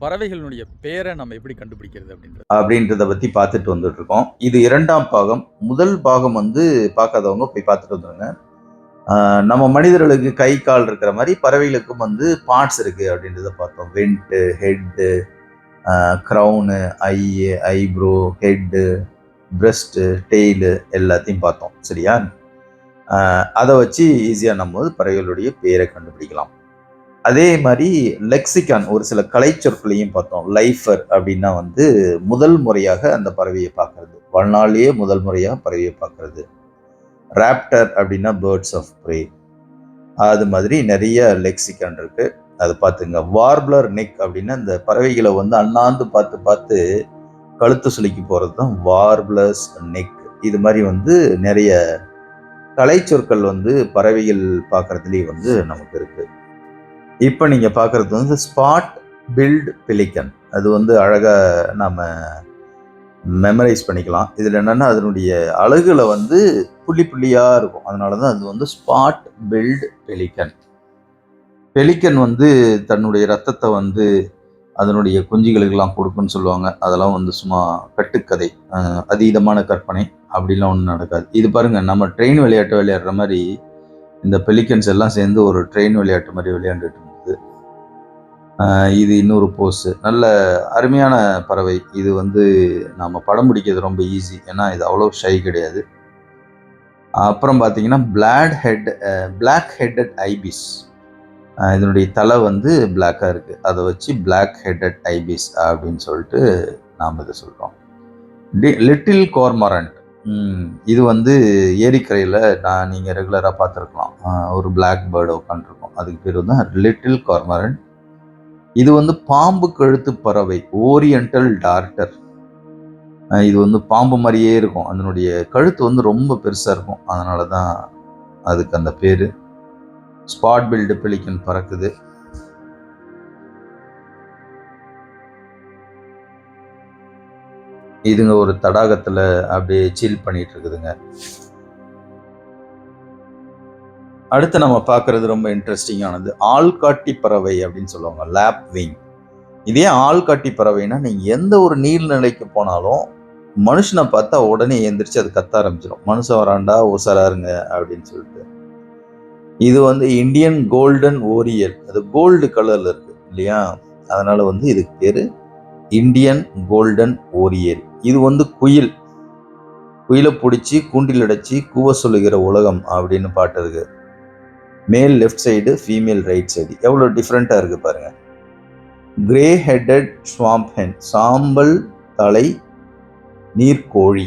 பறவைகளினுடைய பேரை நம்ம எப்படி கண்டுபிடிக்கிறது அப்படின்றத பத்தி பார்த்துட்டு வந்துட்டு இருக்கோம். இது 2ஆம் பாகம். முதல் பாகம் வந்து பார்க்காதவங்க போய் பார்த்துட்டு வந்துருங்க. நம்ம மனிதர்களுக்கு கை, கால் இருக்கிற மாரி பறவைகளுக்கும் வந்து பார்ட்ஸ் இருக்கு அப்படின்றத பார்த்தோம். வென்ட், ஹெட், கிரவுனு, ஐ, ஐப்ரோ, ஹெட், பிரஸ்ட், டெய்ல் எல்லாத்தையும் பார்த்தோம். சரியா? அதை வச்சு ஈஸியா நம்ம வந்து பறவைகளுடைய பேரை கண்டுபிடிக்கலாம். அதே மாதிரி லெக்சிகான் ஒரு சில கலைச்சொற்களையும் பார்த்தோம். லைஃபர் அப்படின்னா வந்து முதல் முறையாக அந்த பறவையை பார்க்கறது, வாழ்நாளிலேயே முதல் முறையாக பறவையை பார்க்கறது. ராப்டர் அப்படின்னா பேர்ட்ஸ் ஆஃப் ப்ரே. அது மாதிரி நிறைய லெக்சிகான் இருக்கு, அதை பார்த்துங்க. வார்ப்லர் நெக் அப்படின்னா இந்த பறவைகளை வந்து அண்ணாந்து பார்த்து பார்த்து கழுத்து சுலுக்கி போறது தான் வார்ப்லர்ஸ் நெக். இது மாதிரி வந்து நிறைய கலைச்சொற்கள் வந்து பறவைகள் பார்க்கறதுலேயே வந்து நமக்கு இருக்கு. இப்போ நீங்கள் பார்க்குறது வந்து ஸ்பாட் பில்ட் பெலிக்கன். அது வந்து அழகாக நம்ம மெமரைஸ் பண்ணிக்கலாம். இதில் என்னென்னா அதனுடைய அழகுல வந்து புள்ளி புள்ளியாக இருக்கும். அதனால தான் அது வந்து ஸ்பாட் பில்ட் பெலிக்கன். பெலிக்கன் வந்து தன்னுடைய ரத்தத்தை வந்து அதனுடைய குஞ்சுகளுக்கெல்லாம் கொடுக்குன்னு சொல்லுவாங்க. அதெல்லாம் வந்து சும்மா கட்டுக்கதை, அதீதமான கற்பனை, அப்படிலாம் ஒன்றும் நடக்காது. இது பாருங்கள், நம்ம ட்ரெயின் விளையாட்டு விளையாடுற மாதிரி இந்த பெலிக்கன்ஸ் எல்லாம் சேர்ந்து ஒரு ட்ரெயின் விளையாட்டு மாதிரி விளையாண்டுட்டு இருந்தது. இது இன்னொரு போஸ். நல்ல அருமையான பறவை. இது வந்து நம்ம படம் பிடிக்கிறது ரொம்ப ஈஸி, ஏன்னா இது அவ்வளோ ஷை கிடையாது. அப்புறம் பார்த்தீங்கன்னா பிளாக் ஹெட்டட் ஐபிஸ். இதனுடைய தலை வந்து பிளாக்காக இருக்குது. அதை வச்சு பிளாக் ஹெட்டட் ஐபிஸ் அப்படின்னு சொல்லிட்டு நாம் இதை சொல்கிறோம். லிட்டில் கார்மரண்ட். இது வந்து ஏரிக்கரையில் நீங்கள் ரெகுலராக பார்த்துருக்கலாம். ஒரு பிளாக் பேர்டு உட்காந்துருக்கோம். அதுக்கு பேர் வந்து லிட்டில் கார்மரண்ட். இது வந்து பாம்பு கழுத்து பறவை, ஓரியண்டல் டார்டர். இது வந்து பாம்பு மாதிரியே இருக்கும். அதனுடைய கழுத்து வந்து ரொம்ப பெருசாக இருக்கும். அதனால தான் அதுக்கு அந்த பேர். ஸ்பாட் பில்டு பெலிக்கன் பறக்குது. இதுங்க ஒரு தடாகத்துல அப்படியே சில் பண்ணிட்டு இருக்குதுங்க. அடுத்து நம்ம பார்க்கறது ரொம்ப இன்ட்ரெஸ்டிங்கானது ஆள்காட்டி பறவை அப்படின்னு சொல்லுவாங்க, லேப் விங். இதே ஆள்காட்டி பறவைனா நீங்க எந்த ஒரு நீர்நிலைக்கு போனாலும் மனுஷனை பார்த்தா உடனே எந்திரிச்சு அது கத்த ஆரம்பிச்சிடும். மனுஷன் வராண்டா உசராருங்க அப்படின்னு சொல்லிட்டு. இது வந்து இந்தியன் கோல்டன் ஓரியல். அது கோல்டு கலர்ல இருக்கு இல்லையா, அதனால வந்து இதுக்கு பேரு இந்தியன் கோல்டன் ஓரியல். இது வந்து குயிலை பிடிச்சி கூண்டில் அடைச்சி கூவ சொல்லுகிற உலகம் அப்படின்னு பாட்டு இருக்கு. மேல் left side, female right side. எவ்வளோ டிஃப்ரெண்ட்டாக இருக்கு பாருங்க. கிரே ஹெட்டட் ஸ்வாம்ப் ஹென், சாம்பல் தலை நீர்க்கோழி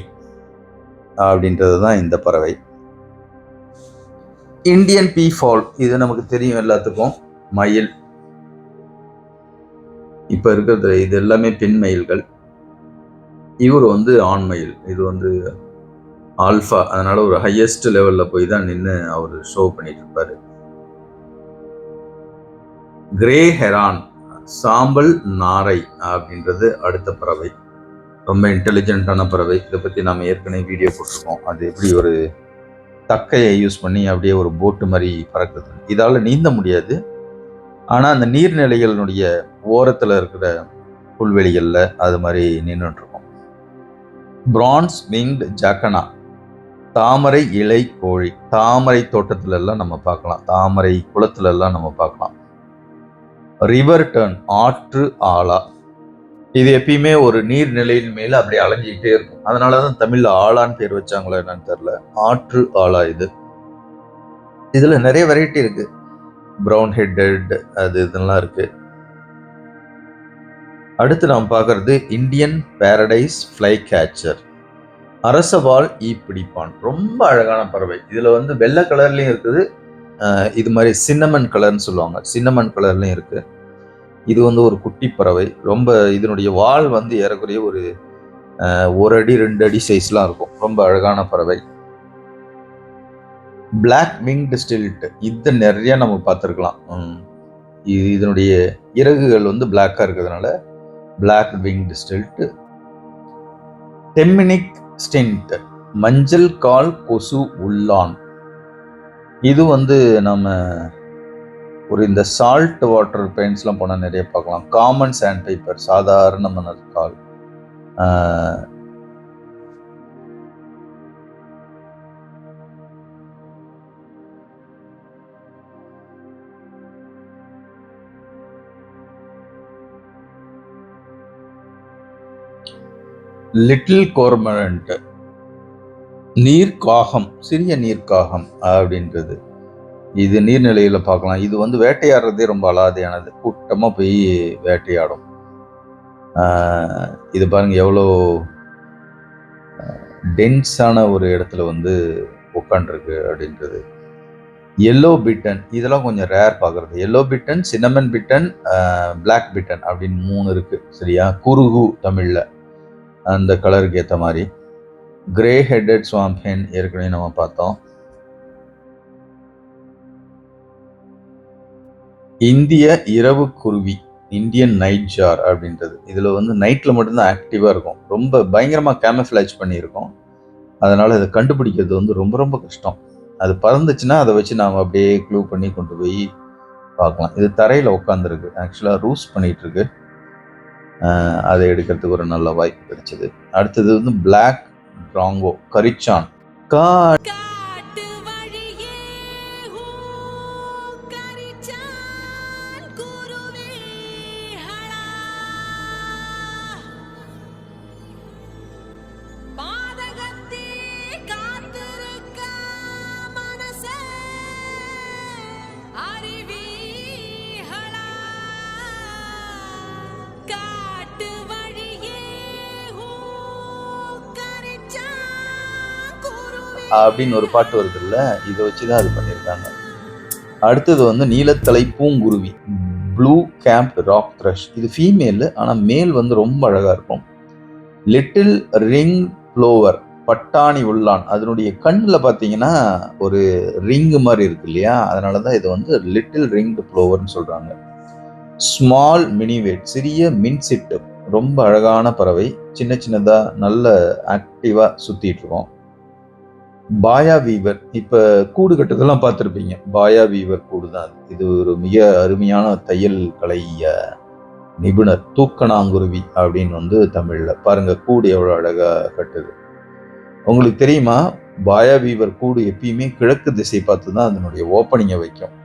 அப்படின்றது தான் இந்த பறவை. இந்தியன் பீஃபால், இது நமக்கு தெரியும் எல்லாத்துக்கும், மயில். இப்போ இருக்கிறது இது எல்லாமே பெண் மயில்கள். இவர் வந்து ஆண் மயில். இது வந்து ஆல்ஃபா, அதனால ஒரு ஹையஸ்ட் லெவல்ல போய் தான் நின்று அவர் ஷோ பண்ணிட்டு இருப்பாரு. கிரே ஹெரான், சாம்பல் நாரை அப்படின்றது அடுத்த பறவை. ரொம்ப இன்டெலிஜென்ட்டான பறவை. இதை பற்றி நாம் ஏற்கனவே வீடியோ போட்டிருக்கோம். அது எப்படி ஒரு தக்கையை யூஸ் பண்ணி அப்படியே ஒரு போட்டு மாதிரி பறக்குது. இதால் நீந்த முடியாது, ஆனால் அந்த நீர்நிலைகளினுடைய ஓரத்தில் இருக்கிற புல்வெளிகளில் அது மாதிரி நின்றுட்டு இருக்கும். பிரான்ஸ் விங்டு ஜாக்கனா, தாமரை இலை கோழி. தாமரை தோட்டத்துல எல்லாம் நம்ம பார்க்கலாம், தாமரை குளத்துல எல்லாம் நம்ம பார்க்கலாம். ரிவர் டர்ன், ஆற்று ஆலா. இது எப்பயுமே ஒரு நீர்நிலையின் மேல அப்படியே அலைஞ்சிக்கிட்டே இருக்கும். அதனாலதான் தமிழ்ல ஆலான்னு பேர் வச்சாங்களா என்னன்னு தெரியல. ஆற்று ஆலா இது. இதுல நிறைய வெரைட்டி இருக்கு. ப்ரௌன் ஹெட்டட் அது இதெல்லாம் இருக்கு. அடுத்து நாம் பார்க்கறது இந்தியன் பாரடைஸ் ஃப்ளை கேச்சர், அரசவால் ஈப்பிடிப்பான். ரொம்ப அழகான பறவை. இதுல வந்து வெள்ளை கலர்லயும் இருக்குது, இது மாதிரி சின்னமன் கலர்னு சொல்லுவாங்க, சின்னமன் கலர்லயும் இருக்கு. இது வந்து ஒரு குட்டி பறவை. ரொம்ப இதனுடைய வால் வந்து ஏறக்குறைய ஒரு 1 அடி 2 அடி சைஸ்லாம் இருக்கும். ரொம்ப அழகான பறவை. பிளாக் விங்டு ஸ்டில்ட், இது நிறைய நம்ம பார்த்துருக்கலாம். இதனுடைய இறகுகள் வந்து பிளாக்கா இருக்கிறதுனால பிளாக் விங்டு ஸ்டில்ட். டெமினிக் ஸ்டின்ட், மஞ்சள் கால் கொசு உள்ளான். இது வந்து நம்ம ஒரு இந்த சால்ட் வாட்டர் பெயிண்ட்ஸ்லாம் போனால் நிறைய பார்க்கலாம். காமன் சாண்ட் பேப்பர், சாதாரண மணற்கால். லிட்டில் கோர்மரண்ட், நீர்க்காகம், சிறிய நீர்க்காகம் அப்படின்றது. இது நீர்நிலையில் பார்க்கலாம். இது வந்து வேட்டையாடுறதே ரொம்ப அலாதியானது. கூட்டமாக போய் வேட்டையாடும். இது பாருங்க எவ்வளோ டென்ஸான ஒரு இடத்துல வந்து உட்காண்டிருக்கு அப்படின்றது. எல்லோ பிட்டன், இதெல்லாம் கொஞ்சம் ரேர் பார்க்குறது. Yellow Pittan, cinnamon Pittan, black Pittan அப்படின்னு 3 இருக்கு. சரியா? குருகு தமிழில் அந்த கலருக்கு ஏற்ற மாதிரி. கிரே ஹெட்டட் ஸ்வாம்ப் ஹென் ஏற்கனவே நம்ம பார்த்தோம். இந்திய இரவு குருவி, இந்தியன் நைட் ஜார் அப்படின்றது. இதில் வந்து நைட்டில் மட்டும்தான் ஆக்டிவாக இருக்கும். ரொம்ப பயங்கரமாக கேமஃப்ளாஜ் பண்ணியிருக்கோம். அதனால் இதை கண்டுபிடிக்கிறது வந்து ரொம்ப ரொம்ப கஷ்டம். அது பறந்துச்சுன்னா அதை வச்சு நாம் அப்படியே க்ளூ பண்ணி கொண்டு போய் பார்க்கலாம். இது தரையில் உட்காந்துருக்கு, ஆக்சுவலாக ரூஸ் பண்ணிகிட்ருக்கு. அதை எடுக்கிறதுக்கு ஒரு நல்ல வாய்ப்பு கிடைச்சது. அடுத்தது வந்து பிளாக் ட்ராங்கோ, கரிச்சான். அப்படின்னு ஒரு பாட்டு வருதுல்ல, இதை வச்சுதான் அது பண்ணியிருக்காங்க. அடுத்தது வந்து நீலத்தலை பூங்குருவி, ப்ளூ கேம்ப் ராக் த்ரஷ். இது ஃபீமேல், ஆனால் மேல் வந்து ரொம்ப அழகா இருக்கும். லிட்டில் ரிங் ப்ளோவர், பட்டாணி உள்ளான். அதனுடைய கண்ணில் பார்த்தீங்கன்னா ஒரு ரிங்கு மாதிரி இருக்கு இல்லையா, அதனால தான் இது வந்து லிட்டில் ரிங்டு ப்ளோவர்னு சொல்றாங்க. ஸ்மால் மினிவேட், சிறிய மின்சிட்டு, ரொம்ப அழகான பறவை. சின்ன சின்னதா நல்ல ஆக்டிவா சுத்திட்டு இருக்கோம். பாயா வீவர், இப்ப கூடு கட்டுறதெல்லாம் பார்த்துருப்பீங்க. பாயா வீவர் கூடு தான் அது. இது ஒரு மிக அருமையான தையல் கலை நிபுணர். தூக்கணாங்குருவி அப்படின்னு வந்து தமிழ்ல. பாருங்க கூடு எவ்வளவு அழகா கட்டுது. உங்களுக்கு தெரியுமா, பாயா வீவர் கூடு எப்பயுமே கிழக்கு திசை பார்த்து தான் அதனுடைய ஓப்பனிங்கை வைக்கும்.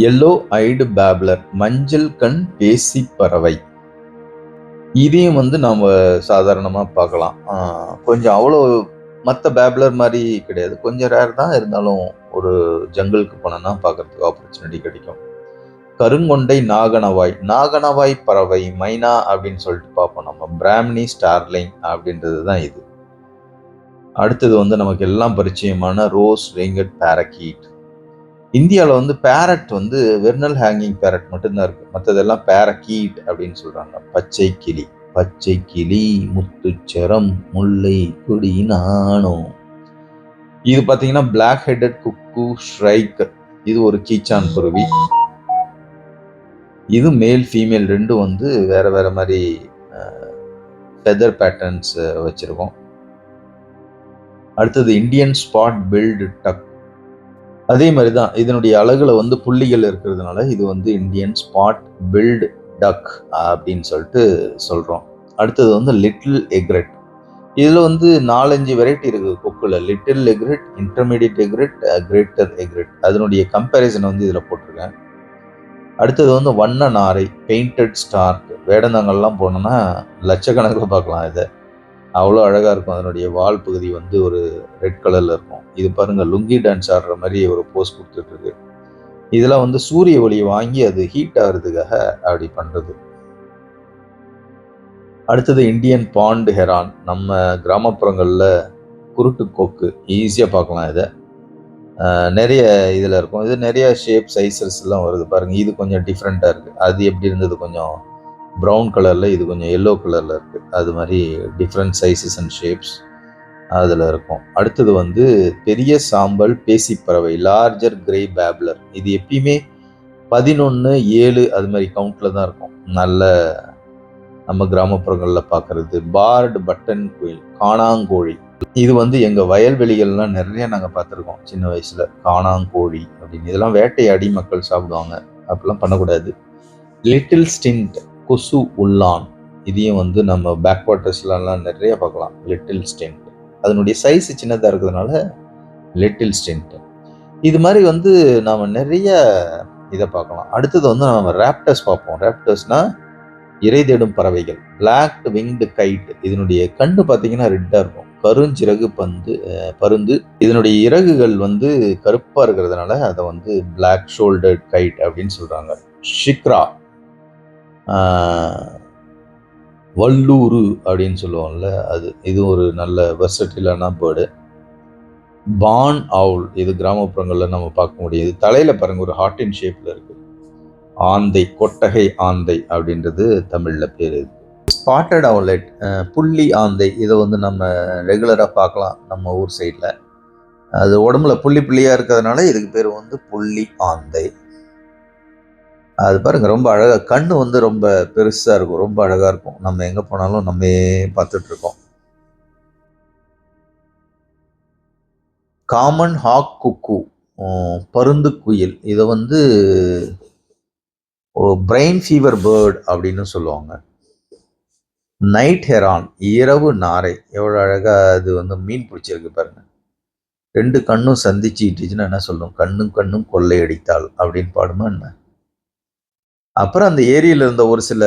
எல்லோ ஐடு பேப்லர், மஞ்சள் கண் பேசி பறவை. இதையும் வந்து நாம சாதாரணமா பார்க்கலாம். கொஞ்சம் அவ்வளோ மற்ற பேப்லர் மாதிரி கிடையாது, கொஞ்சம் ரேர் தான். இருந்தாலும் ஒரு ஜங்கிளுக்கு போனோம்னா பார்க்கறதுக்கு ஆப்பர்ச்சுனிட்டி கிடைக்கும். கருங்கொண்டை நாகனவாய், நாகனவாய் பறவை, மைனா அப்படின்னு சொல்லிட்டு பார்ப்போம் நம்ம. பிராமினி ஸ்டார்லிங் அப்படின்றது தான் இது. அடுத்தது வந்து நமக்கு எல்லாம் பரிச்சயமான ரோஸ் ரிங்கட் பேரக்கீட். இந்தியாவில் வந்து பேரட் வந்து வெர்னல் ஹேங்கிங் பேரட் மட்டும்தான் இருக்கு. மற்றதெல்லாம் பேரக்கீட் அப்படின்னு சொல்றாங்க. பச்சை கிளி, பச்சை கிளி முத்துச்சரம் முல்லை கொடி நாணோ. இது பார்த்தீங்கன்னா பிளாக் ஹெட்டட் குக்கு ஷ்ரைக். இது ஒரு கீச்சான் குருவி. இது மேல் ஃபீமேல் ரெண்டும் வந்து வேற வேற மாதிரி ஃபெதர் பேட்டர்ன்ஸ் வச்சிருக்கோம். அடுத்தது இந்தியன் ஸ்பாட் பில்டு டக். அதே மாதிரி தான், இதனுடைய அழகுல வந்து புள்ளிகள் இருக்கிறதுனால இது வந்து இந்தியன் ஸ்பாட் பில்டு டக் அப்படின்னு சொல்லிட்டு சொல்றோம். அடுத்தது வந்து லிட்டில் எக்ரெட். இதுல வந்து 4-5 வெரைட்டி இருக்கு கொக்குல. Little egret, intermediate egret, greater egret. அதனுடைய கம்பேரிசன் வந்து இதுல போட்டிருக்கேன். அடுத்தது வந்து வண்ண நாரை, பெயிண்டட் ஸ்டார்க். வேடந்தாங்கல்லாம் போனோம்னா லட்சக்கணக்கில் பார்க்கலாம். இதை அவ்வளோ அழகா இருக்கும். அதனுடைய வால் பகுதி வந்து ஒரு ரெட் கலர்ல இருக்கும். இது பாருங்க லுங்கி டான்ஸ் ஆடுற மாதிரி ஒரு போஸ் கொடுத்துட்டு இருக்கு. இதெல்லாம் வந்து சூரிய ஒளியை வாங்கி அது ஹீட் ஆகுறதுக்காக அப்படி பண்றது. அடுத்தது இந்தியன் பாண்ட் ஹெரான். நம்ம கிராமப்புறங்களில் குருட்டு கொக்கு ஈஸியாக பார்க்கலாம். இதை நிறைய இதில் இருக்கும். இது நிறைய ஷேப் சைஸஸ் எல்லாம் வருது பாருங்க. இது கொஞ்சம் டிஃப்ரெண்ட்டாக இருக்கு. அது எப்படி இருந்தது, கொஞ்சம் ப்ரௌன் கலரில், இது கொஞ்சம் எல்லோ கலரில் இருக்கு. அது மாதிரி டிஃப்ரெண்ட் சைஸஸ் அண்ட் ஷேப்ஸ் அதில் இருக்கும். அடுத்தது வந்து பெரிய சாம்பல் பேசிப்பறவை, லார்ஜர் கிரே பேப்லர். இது எப்பயுமே 11, 7 அது மாதிரி கவுண்ட்ல தான் இருக்கும். நல்ல நம்ம கிராமப்புறங்களில் பார்க்கறது. பார்டு பட்டன் குயில், காணாங்கோழி. இது வந்து எங்கள் வயல்வெளிகள்லாம் நிறைய நாங்கள் பார்த்துருக்கோம் சின்ன வயசில். காணாங்கோழி அப்படின்னு இதெல்லாம் வேட்டையாடி மக்கள் சாப்பிடுவாங்க. அப்படிலாம் பண்ணக்கூடாது. லிட்டில் ஸ்டின்ட் கொசு உள்ளான், இதையும் வந்து நம்ம பேக் வாட்டர்ஸ்லாம் நிறைய பார்க்கலாம். லிட்டில் ஸ்டின்ட் அதனுடைய சைஸ் சின்னதாக இருக்கிறதுனால லிட்டில் ஸ்டின்ட். இது மாதிரி வந்து நாம நிறைய இதை பார்க்கலாம். அடுத்தது வந்து நம்ம ராப்டர்ஸ் பார்ப்போம். ராப்டர்ஸ்னா இரை தேடும் பறவைகள். பிளாக் விங்டு கைட், இதனுடைய கண்ணு பார்த்தீங்கன்னா ரெட்டா இருக்கும். கருஞ்சிறகு பருந்து. இதனுடைய இறகுகள் வந்து கருப்பா இருக்கிறதுனால அதை வந்து பிளாக் ஷோல்டர்ட் கைட் அப்படின்னு சொல்றாங்க. ஷிக்ரா, வல்லூரு அப்படின்னு சொல்லுவோம்ல, அது இது ஒரு நல்ல வெர்சட்டிலான பேர்டு. பான் அவுல், இது கிராமப்புறங்களில் நம்ம பார்க்க முடியுது. தலையில பாருங்க ஒரு ஹார்டின் ஷேப்ல இருக்கு. ஆந்தை, கொட்டகை ஆந்தை அப்படின்றது தமிழ்ல பேர். ஸ்பாட்டட் அவுலெட், புள்ளி ஆந்தை, இதை வந்து நம்ம ரெகுலராக பார்க்கலாம் நம்ம ஊர் சைடில். அது உடம்புல புள்ளி புள்ளியாக இருக்கிறதுனால இதுக்கு பேர் வந்து புள்ளி ஆந்தை. அது பாருங்க ரொம்ப அழகாக, கண்ணு வந்து ரொம்ப பெருசாக இருக்கும், ரொம்ப அழகாக இருக்கும். நம்ம எங்கே போனாலும் நம்ம பார்த்துட்டு இருக்கோம். காமன் ஹாக் குக்கு, பருந்து குயில், இதை வந்து பிரெயின் ஃபீவர் பேர்ட் அப்படின்னு சொல்லுவாங்க. நைட் ஹெரான், இரவு நாரை, எவ்வளோ அழகாக அது வந்து மீன் பிடிச்சிருக்கு பாருங்க. ரெண்டு கண்ணும் சந்திச்சுக்கிட்டுச்சுன்னா என்ன சொல்லும்? கண்ணும் கண்ணும் கொள்ளையடித்தாள் அப்படின்னு பாடுமா என்ன? அப்புறம் அந்த ஏரியில் இருந்த ஒரு சில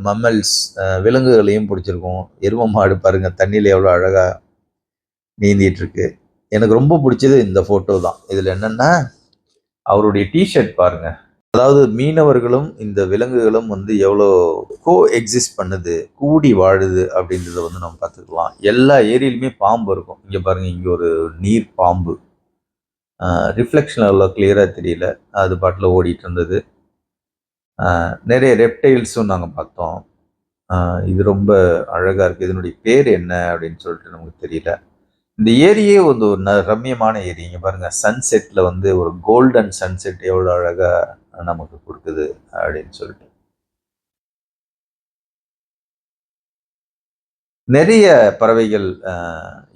மம்மல்ஸ், விலங்குகளையும் பிடிச்சிருக்கும். எரும மாடு பாருங்க தண்ணியில் எவ்வளோ அழகா நீந்திட்டு இருக்கு. எனக்கு ரொம்ப பிடிச்சது இந்த போட்டோ தான். இதுல என்னன்னா அவருடைய டிஷர்ட் பாருங்க. அதாவது மீனவர்களும் இந்த விலங்குகளும் வந்து எவ்வளோ எக்ஸிஸ்ட் பண்ணுது, கூடி வாழுது அப்படின்றத வந்து நம்ம பார்த்துக்கலாம். எல்லா ஏரியிலுமே பாம்பு இருக்கும். இங்கே பாருங்க, இங்கே ஒரு நீர் பாம்பு, ரிஃப்ளெக்ஷன் அவ்வளோ கிளியராக தெரியல, அது பாட்டில் ஓடிட்டு இருந்தது. நிறைய ரெப்டைல்ஸும் நாங்கள் பார்த்தோம். இது ரொம்ப அழகாக இருக்குது. இதனுடைய பேர் என்ன அப்படின்னு சொல்லிட்டு நமக்கு தெரியல. இந்த ஏரியே வந்து ஒரு ரம்மியமான ஏரி. இங்கே பாருங்க, சன்செட்டில் வந்து ஒரு கோல்டன் சன்செட் எவ்வளோ அழகாக நமக்கு கொடுக்குது அப்படின்னு சொல்லிட்டு. நிறைய பறவைகள்,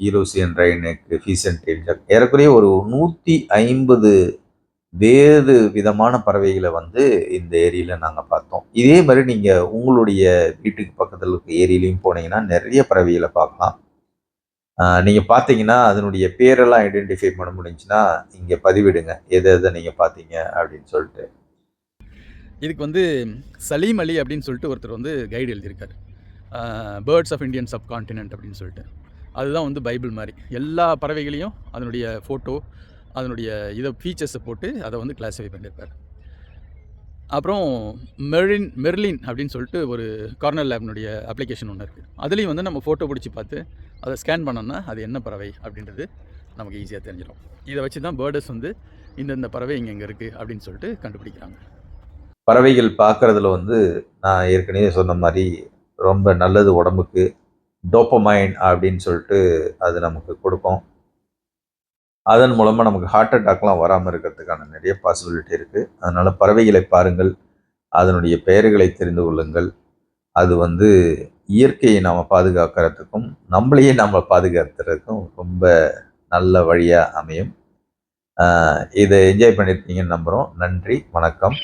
ஈரோசியன் ரைனெக், ஃபீசன்ட் டெயில், ஏறக்குறைய ஒரு 150 வேறு விதமான பறவைகளை வந்து இந்த ஏரியில் நாங்கள் பார்த்தோம். இதே மாதிரி நீங்கள் உங்களுடைய வீட்டுக்கு பக்கத்தில் இருக்க ஏரியிலையும் போனீங்கன்னா நிறைய பறவைகளை பார்க்கலாம். நீங்கள் பார்த்தீங்கன்னா அதனுடைய பேரெல்லாம் ஐடென்டிஃபை பண்ண முடிஞ்சுன்னா இங்கே பதிவிடுங்க, எதை எதை நீங்கள் பார்த்தீங்க அப்படின்னு சொல்லிட்டு. இதுக்கு வந்து சலீம் அலி அப்படின்னு சொல்லிட்டு ஒருத்தர் வந்து கைடு எழுதியிருக்காரு. பேர்ட்ஸ் ஆஃப் இந்தியன் சப்கான்டினென்ட் அப்படின்னு சொல்லிட்டு. அதுதான் வந்து பைபிள் மாதிரி. எல்லா பறவைகளையும் அதனுடைய ஃபோட்டோ, அதனுடைய இதை ஃபீச்சர்ஸை போட்டு அதை வந்து கிளாஸிஃபை பண்ணியிருப்பார். அப்புறம் மெர்லின் அப்படின்னு சொல்லிட்டு ஒரு கார்னர் லேப்னுடைய அப்ளிகேஷன் ஒன்று இருக்குது. அதுலேயும் வந்து நம்ம ஃபோட்டோ பிடிச்சி பார்த்து அதை ஸ்கேன் பண்ணோம்னா அது என்ன பறவை அப்படின்றது நமக்கு ஈஸியாக தெரிஞ்சிடும். இதை வச்சு தான் பேர்டஸ் வந்து இந்தந்த பறவை இங்கே இருக்குது அப்படின்னு சொல்லிட்டு கண்டுபிடிக்கிறாங்க. பறவைகள் பார்க்குறதுல வந்து நான் ஏற்கனவே சொன்ன மாதிரி ரொம்ப நல்லது உடம்புக்கு. டோப்பமைன் அப்படின்னு சொல்லிட்டு அது நமக்கு கொடுக்கும். அதன் மூலமாக நமக்கு ஹார்ட் அட்டாக்லாம் வராமல் இருக்கிறதுக்கான நிறைய பாசிபிலிட்டி இருக்குது. அதனால் பறவைகளை பாருங்கள், அதனுடைய பெயர்களை தெரிந்து கொள்ளுங்கள். அது வந்து இயற்கையை நாம் பாதுகாக்கிறதுக்கும் நம்மளையே நாம் பாதுகாக்கிறதுக்கும் ரொம்ப நல்ல வழியாக அமையும். இதை என்ஜாய் பண்ணியிருக்கீங்கன்னு நம்புகிறோம். நன்றி, வணக்கம்.